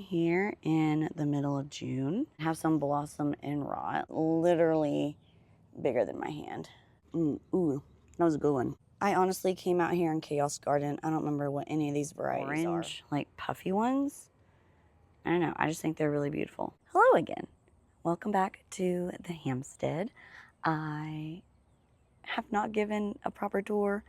here in the middle of June. Have some blossom and rot, literally bigger than my hand. Ooh, that was a good one. I honestly came out here in Chaos Garden. I don't remember what any of these varieties are. Orange, like puffy ones. I don't know. I just think they're really beautiful. Hello again. Welcome back to the Hampstead. I have not given a proper tour,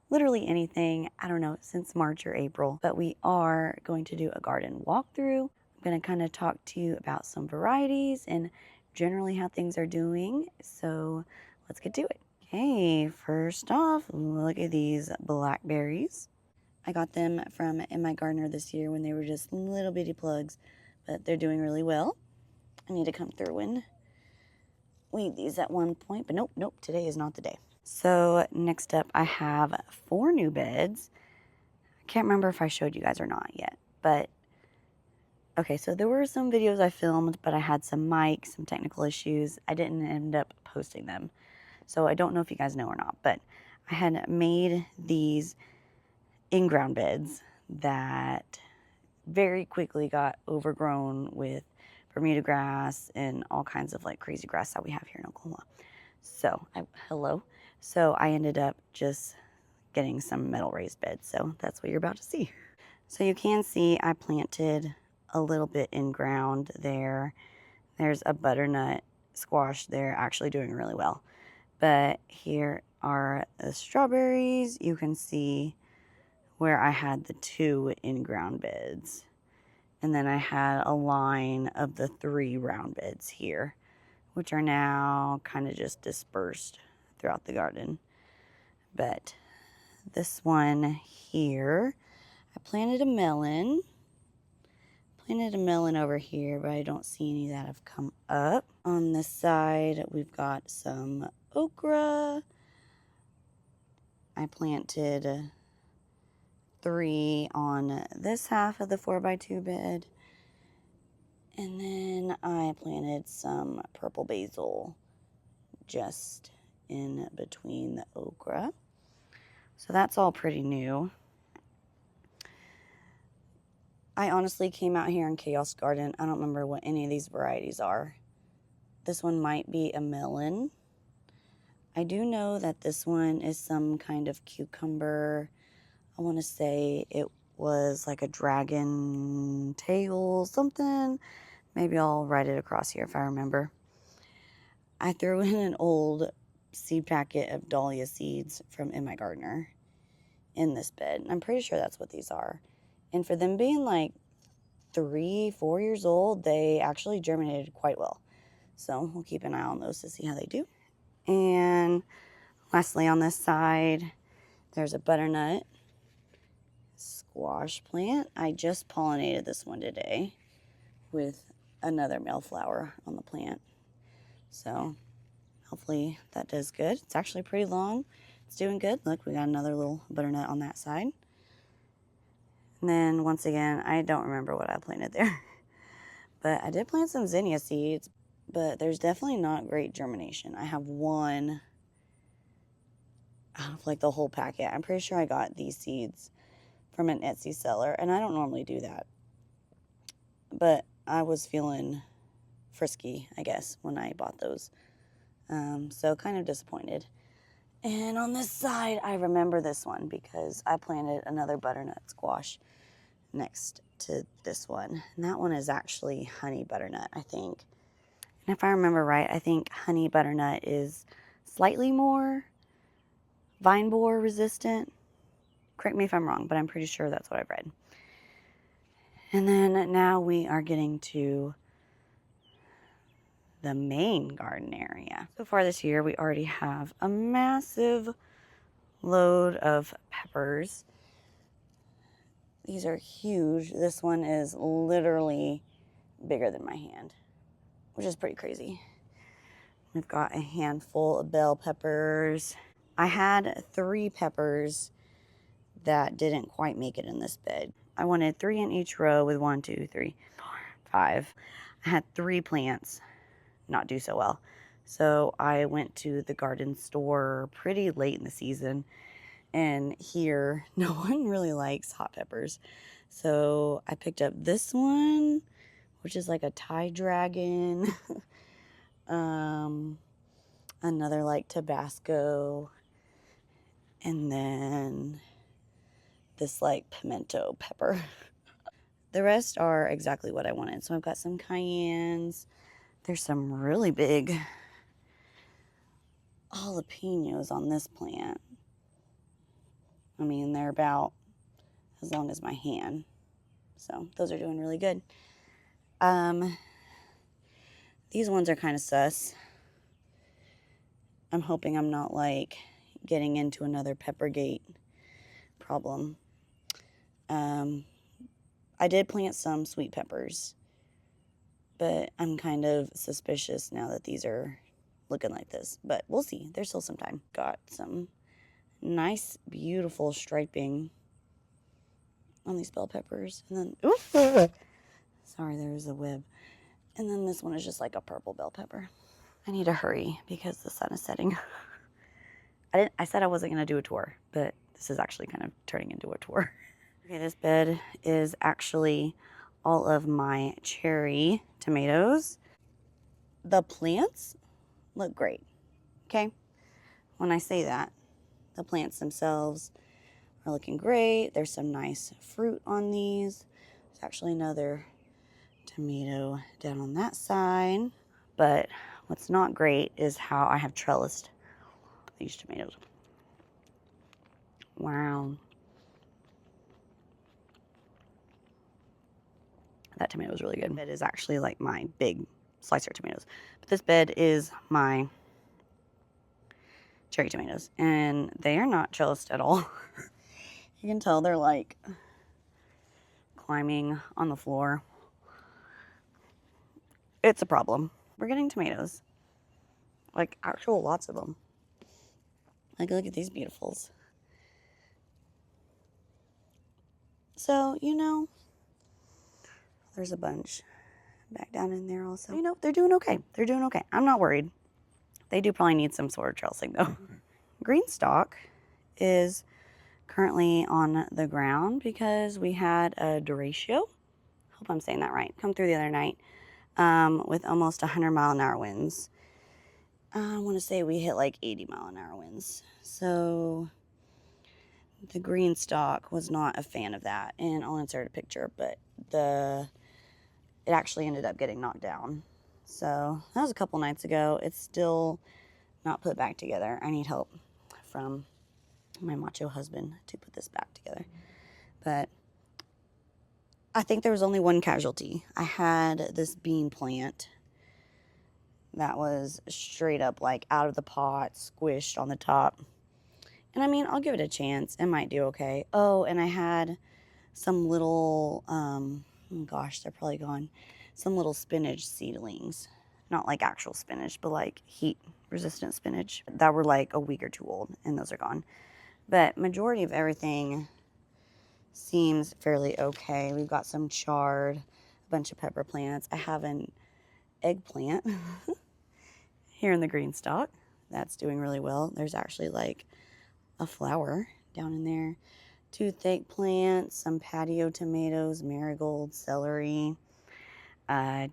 literally anything, I don't know, since March or April, but we are going to do a garden walkthrough. I'm going to kind of talk to you about some varieties and generally how things are doing. So let's get to it. Okay, first off, look at these blackberries. I got them from In My Gardener this year when they were just little bitty plugs, but they're doing really well. I need to come through and weed these at one point, but nope, today is not the day. So next up, I have 4 new beds. I can't remember if I showed you guys or not yet, but okay, so there were some videos I filmed, but I had some mic, some technical issues. I didn't end up posting them. So I don't know if you guys know or not, but I had made these in-ground beds that very quickly got overgrown with Bermuda grass and all kinds of like crazy grass that we have here in Oklahoma. So I ended up just getting some metal raised beds. So that's what you're about to see. So you can see I planted a little bit in ground there. There's a butternut squash there actually doing really well. But here are the strawberries. You can see where I had the 2 in-ground beds. And then I had a line of the 3 round beds here, which are now kind of just dispersed throughout the garden. But this one here, I planted a melon. Planted a melon over here, but I don't see any that have come up. On this side, we've got some okra. I planted 3 on this half of the 4x2 bed. And then I planted some purple basil just in between the okra. So that's all pretty new. I honestly came out here in Chaos Garden. I don't remember what any of these varieties are. This one might be a melon. I do know that this one is some kind of cucumber. I want to say it was like a dragon tail something. Maybe I'll write it across here if I remember. I threw in an old seed packet of dahlia seeds from In My Gardener in this bed. I'm pretty sure that's what these are. And for them being like 3-4 years old, they actually germinated quite well. So we'll keep an eye on those to see how they do. And lastly, on this side, there's a butternut squash plant. I just pollinated this one today with another male flower on the plant. So hopefully that does good. It's actually pretty long. It's doing good. Look, we got another little butternut on that side. And then once again, I don't remember what I planted there. But I did plant some zinnia seeds, but there's definitely not great germination. I have 1 out of like the whole packet. I'm pretty sure I got these seeds from an Etsy seller, and I don't normally do that. But I was feeling frisky, I guess, when I bought those. So kind of disappointed. And on this side, I remember this one because I planted another butternut squash next to this one. And that one is actually honey butternut, I think. And if I remember right, I think honey butternut is slightly more vine borer resistant. Correct me if I'm wrong, but I'm pretty sure that's what I've read. And then now we are getting to the main garden area. So far this year, we already have a massive load of peppers. These are huge. This one is literally bigger than my hand, which is pretty crazy. We've got a handful of bell peppers. I had 3 peppers that didn't quite make it in this bed. I wanted 3 in each row with 1, 2, 3, 4, 5. I had 3 plants not do so well. So I went to the garden store pretty late in the season, and here no one really likes hot peppers. So I picked up this one, which is like a Thai dragon. Another like Tabasco. And then this like pimento pepper. The rest are exactly what I wanted. So I've got some cayennes. There's some really big jalapenos on this plant. I mean, they're about as long as my hand. So those are doing really good. These ones are kind of sus. I'm hoping I'm not like getting into another Peppergate problem. I did plant some sweet peppers, but I'm kind of suspicious now that these are looking like this. But we'll see. There's still some time. Got some nice, beautiful striping on these bell peppers. And then, oof, sorry, there's a web. And then this one is just like a purple bell pepper. I need to hurry because the sun is setting. I said I wasn't going to do a tour, but this is actually kind of turning into a tour. Okay, this bed is actually all of my cherry tomatoes. The plants look great, okay? When I say that, the plants themselves are looking great. There's some nice fruit on these. There's actually another tomato down on that side. But what's not great is how I have trellised these tomatoes. Wow. That tomato is really good. Bed is actually like my big slicer tomatoes. But this bed is my cherry tomatoes. And they are not trellised at all. You can tell they're like climbing on the floor. It's a problem. We're getting tomatoes. Like actual lots of them. Like look at these beautifuls. So, you know, there's a bunch back down in there also. You know, they're doing okay. They're doing okay. I'm not worried. They do probably need some sort of trellising though. Green stalk is currently on the ground because we had a derecho. Hope I'm saying that right. Come through the other night with almost 100-mile-an-hour winds. I want to say we hit like 80-mile-an-hour winds. So the green stalk was not a fan of that. And I'll insert a picture, but it actually ended up getting knocked down. So that was a couple nights ago. It's still not put back together. I need help from my macho husband to put this back together. But I think there was only one casualty. I had this bean plant that was straight up like out of the pot, squished on the top. And I mean, I'll give it a chance. It might do okay. Oh, and I had some little, gosh, they're probably gone. Some little spinach seedlings. Not like actual spinach, but like heat resistant spinach that were like a week or two old, and those are gone. But majority of everything seems fairly okay. We've got some chard, a bunch of pepper plants. I have an eggplant here in the green stalk. That's doing really well. There's actually like a flower down in there. 2 thick plants, some patio tomatoes, marigold, celery,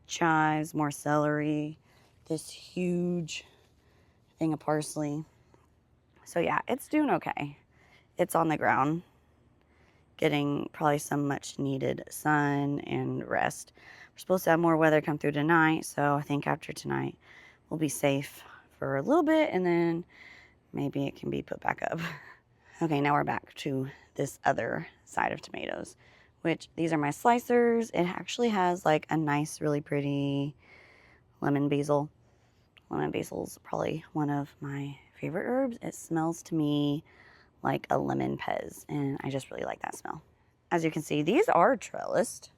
chives, more celery, this huge thing of parsley. So yeah, it's doing okay. It's on the ground, getting probably some much needed sun and rest. We're supposed to have more weather come through tonight, so I think after tonight we'll be safe for a little bit, and then maybe it can be put back up. Okay, now we're back to this other side of tomatoes, which these are my slicers. It actually has like a nice, really pretty lemon basil. Lemon basil's probably one of my favorite herbs. It smells to me like a lemon pez, and I just really like that smell. As you can see, these are trellised.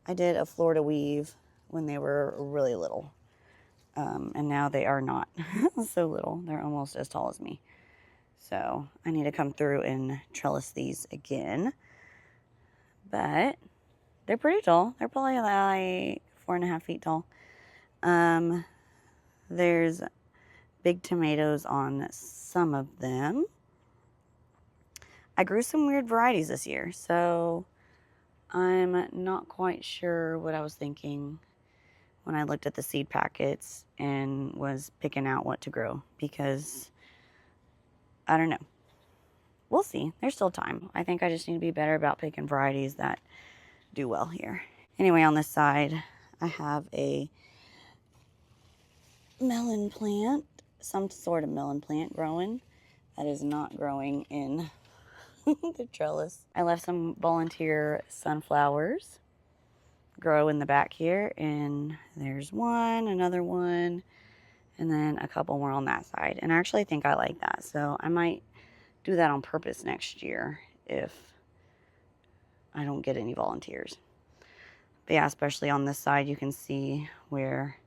I did a Florida weave when they were really little, and now they are not so little. They're almost as tall as me. So I need to come through and trellis these again. But they're pretty tall. They're probably like 4.5 feet tall. There's big tomatoes on some of them. I grew some weird varieties this year. So I'm not quite sure what I was thinking when I looked at the seed packets and was picking out what to grow, because I don't know. We'll see. There's still time. I think I just need to be better about picking varieties that do well here. Anyway, on this side, I have a melon plant, some sort of melon plant growing that is not growing in the trellis. I left some volunteer sunflowers grow in the back here, and there's one, another one, and then a couple more on that side. And I actually think I like that, so I might do that on purpose next year if I don't get any volunteers. But yeah, especially on this side, you can see where,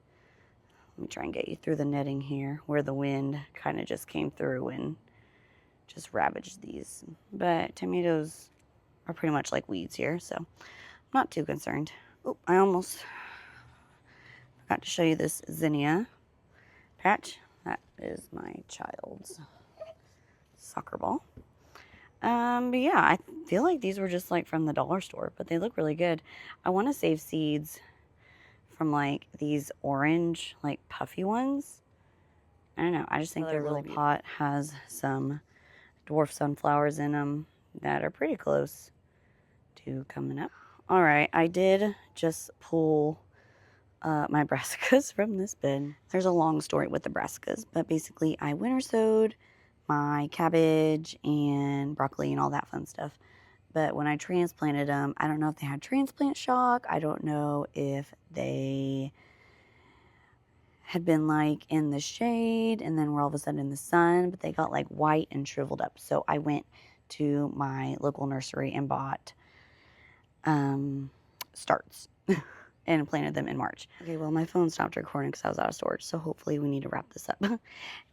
let me try and get you through the netting here, where the wind kind of just came through and just ravaged these. But tomatoes are pretty much like weeds here, so I'm not too concerned. Oh, I almost forgot to show you this zinnia patch. That is my child's soccer ball. But yeah, I feel like these were just like from the dollar store, but they look really good. I want to save seeds from like these orange, like puffy ones. I don't know. I just think their little pot has some dwarf sunflowers in them that are pretty close to coming up. All right, I did just pull my brassicas from this bin. There's a long story with the brassicas, but basically I winter sowed my cabbage and broccoli and all that fun stuff. But when I transplanted them, I don't know if they had transplant shock. I don't know if they had been like in the shade and then were all of a sudden in the sun, but they got like white and shriveled up. So I went to my local nursery and bought starts and planted them in March. Okay, well, my phone stopped recording because I was out of storage, so hopefully we need to wrap this up.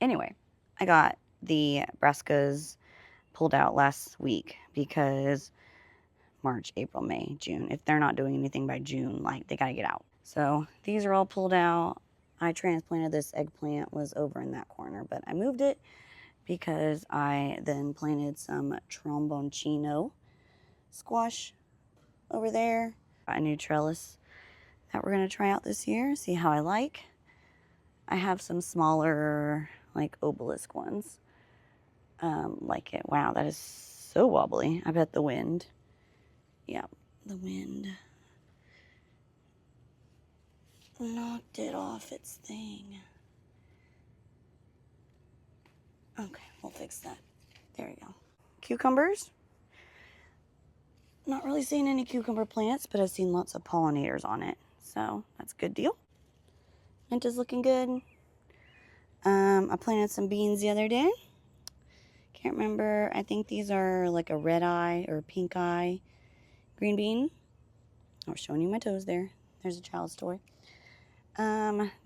Anyway, I got the brassicas pulled out last week because March, April, May, June, if they're not doing anything by June, like, they gotta get out. So these are all pulled out. I transplanted this eggplant, was over in that corner, but I moved it because I then planted some tromboncino squash over there. A new trellis that we're gonna try out this year, see how I like. I have some smaller, like, obelisk ones. Like it. Wow, that is so wobbly. I bet the wind. Yep, the wind knocked it off its thing. Okay, we'll fix that. There you go. Cucumbers. Not really seeing any cucumber plants, but I've seen lots of pollinators on it. So that's a good deal. Mint is looking good. I planted some beans the other day. Can't remember. I think these are like a red eye or pink eye green bean. I was showing you my toes there. There's a child's toy.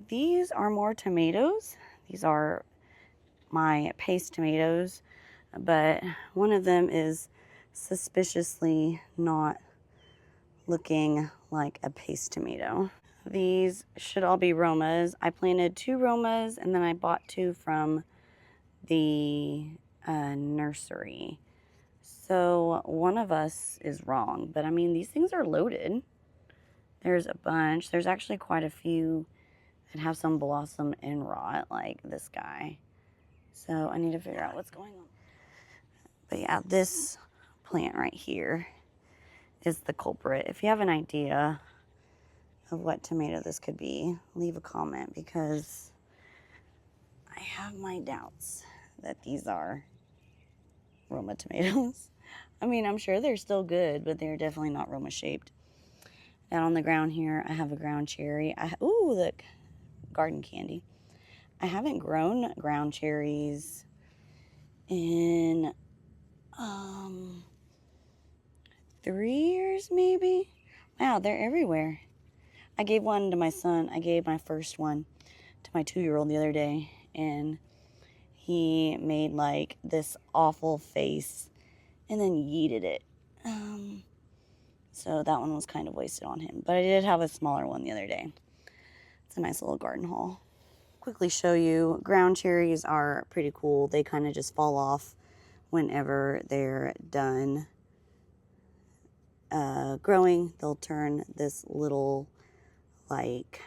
These are more tomatoes. These are my paste tomatoes, but one of them is suspiciously not looking like a paste tomato. These should all be Romas. I planted 2 Romas and then I bought 2 from the nursery. So one of us is wrong, but I mean, these things are loaded. There's a bunch. There's actually quite a few that have some blossom and rot, like this guy. So I need to figure out what's going on. But yeah, this plant right here is the culprit. If you have an idea of what tomato this could be, leave a comment, because I have my doubts that these are Roma tomatoes. I mean, I'm sure they're still good, but they're definitely not Roma shaped. Down on the ground here, I have a ground cherry. Ooh, look, garden candy. I haven't grown ground cherries in 3 years maybe. Wow, they're everywhere. I gave one to my son. I gave my first one to my 2-year-old the other day, and he made like this awful face and then yeeted it. So that one was kind of wasted on him. But I did have a smaller one the other day. It's a nice little garden haul. Quickly show you, ground cherries are pretty cool. They kind of just fall off whenever they're done growing, they'll turn this little like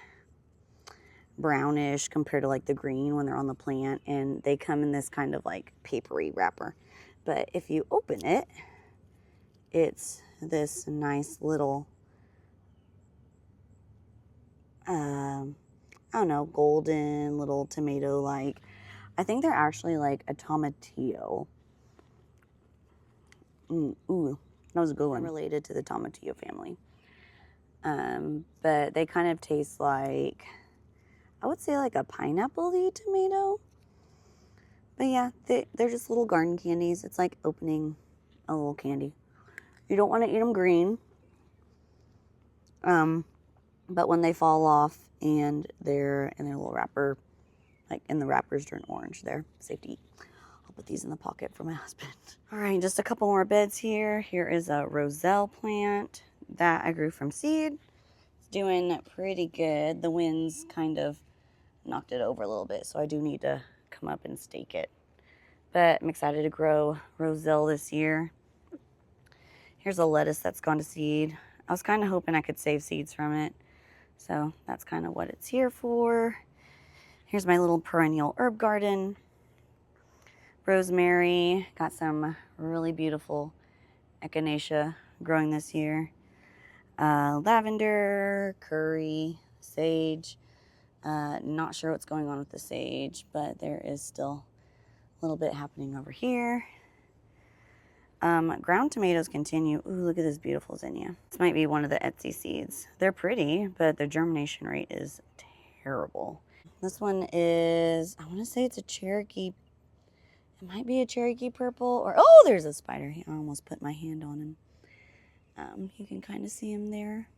brownish compared to like the green when they're on the plant, and they come in this kind of like papery wrapper. But if you open it, it's this nice little I don't know, golden little tomato like. I think they're actually like a tomatillo. Ooh, that was a good one. Related to the tomatillo family. But they kind of taste like, I would say like a pineapple-y tomato. But yeah, they're just little garden candies. It's like opening a little candy. You don't want to eat them green. But when they fall off and they're in their little wrapper, like in the wrappers turn orange, they're safe to eat. I'll put these in the pocket for my husband. All right, just a couple more beds here. Here is a roselle plant that I grew from seed. It's doing pretty good. The winds kind of knocked it over a little bit, so I do need to come up and stake it. But I'm excited to grow roselle this year. Here's a lettuce that's gone to seed. I was kind of hoping I could save seeds from it, so that's kind of what it's here for. Here's my little perennial herb garden. Rosemary, got some really beautiful echinacea growing this year. Lavender, curry, sage. Not sure what's going on with the sage, but there is still a little bit happening over here. Ground tomatoes continue. Ooh, look at this beautiful zinnia. This might be one of the Etsy seeds. They're pretty, but the germination rate is terrible. This one is, I want to say it's a Cherokee. It might be a Cherokee purple, or, oh, there's a spider. I almost put my hand on him. You can kind of see him there.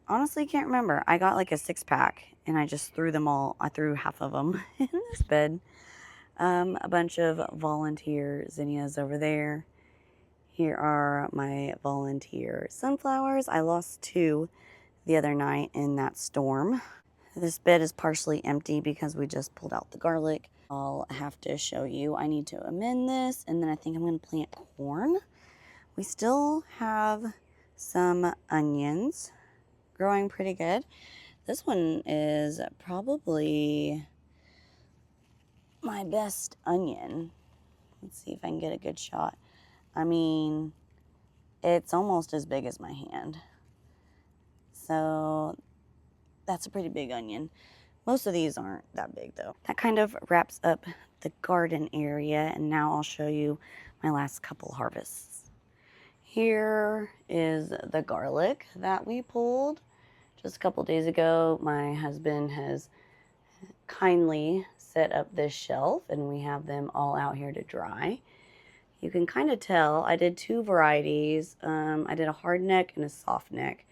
Honestly, can't remember. I got like a 6-pack, and I just threw them all. I threw half of them in this bed. A bunch of volunteer zinnias over there. Here are my volunteer sunflowers. I lost 2 the other night in that storm. This bed is partially empty because we just pulled out the garlic. I'll have to show you. I need to amend this, and then I think I'm going to plant corn. We still have some onions growing pretty good. This one is probably my best onion. Let's see if I can get a good shot. I mean, it's almost as big as my hand. So that's a pretty big onion. Most of these aren't that big though. That kind of wraps up the garden area, and now I'll show you my last couple harvests. Here is the garlic that we pulled just a couple days ago. My husband has kindly set up this shelf, and we have them all out here to dry. You can kind of tell I did 2 varieties. I did a hard neck and a soft neck,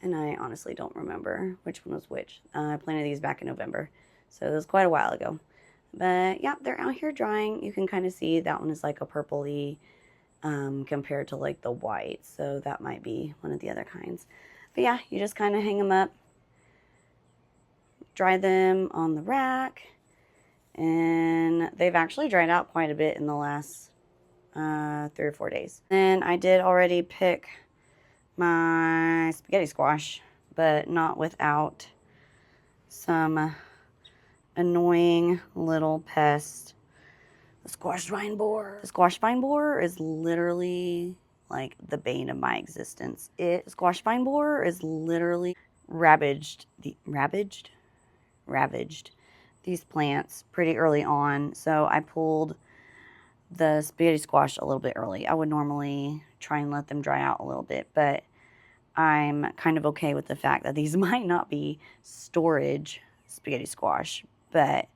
and I honestly don't remember which one was which. I planted these back in November, so it was quite a while ago. But yeah, they're out here drying. You can kind of see that one is like a purpley compared to like the white, so that might be one of the other kinds. But yeah, you just kind of hang them up, dry them on the rack, and they've actually dried out quite a bit in the last 3 or 4 days. Then I did already pick my spaghetti squash, but not without some annoying little pest. The squash vine borer. The squash vine borer is literally like the bane of my existence. The squash vine borer is literally ravaged these plants pretty early on. So I pulled the spaghetti squash a little bit early. I would normally try and let them dry out a little bit, but I'm kind of okay with the fact that these might not be storage spaghetti squash, but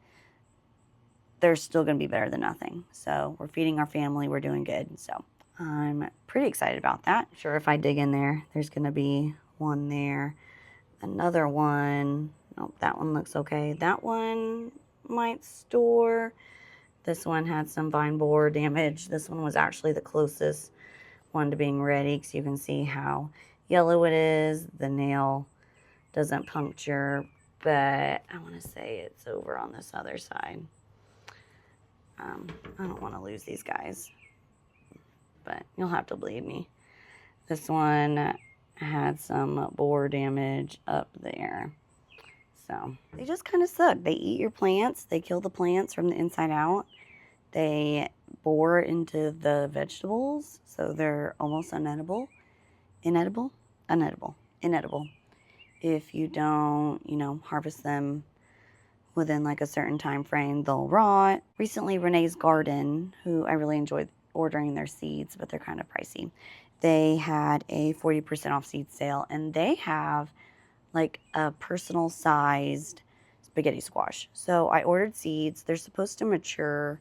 they're still going to be better than nothing. So we're feeding our family. We're doing good. So I'm pretty excited about that. Sure, if I dig in there, there's going to be one there. Another one. Nope, that one looks okay. That one might store. This one had some vine borer damage. This one was actually the closest one to being ready, because you can see how yellow it is. The nail doesn't puncture, but I want to say it's over on this other side. I don't want to lose these guys. but you'll have to believe me. This one had some borer damage up there. So they just kind of suck. They eat your plants. They kill the plants from the inside out. They bore into the vegetables, so they're almost unedible. Inedible? Unedible. Inedible. If you don't, harvest them within like a certain time frame, they'll rot. Recently, Renee's Garden, who I really enjoyed ordering their seeds, but they're kind of pricey. They had a 40% off seed sale, and they have like a personal sized spaghetti squash. So I ordered seeds. They're supposed to mature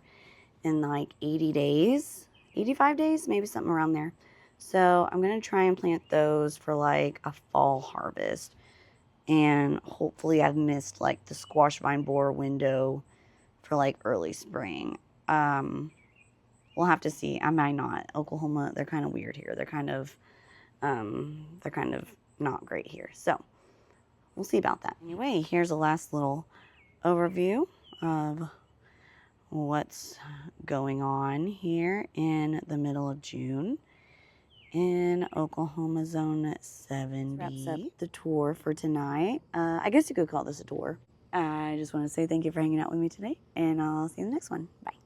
in like 80 days, 85 days, maybe something around there. So I'm going to try and plant those for like a fall harvest. And hopefully I've missed like the squash vine borer window for like early spring. We'll have to see. I might not. Oklahoma, they're kind of weird here. They're kind of not great here. So we'll see about that. Anyway, here's a last little overview of what's going on here in the middle of June in Oklahoma Zone 7B. Wraps up the tour for tonight. I guess you could call this a tour. I just want to say thank you for hanging out with me today, and I'll see you in the next one. Bye.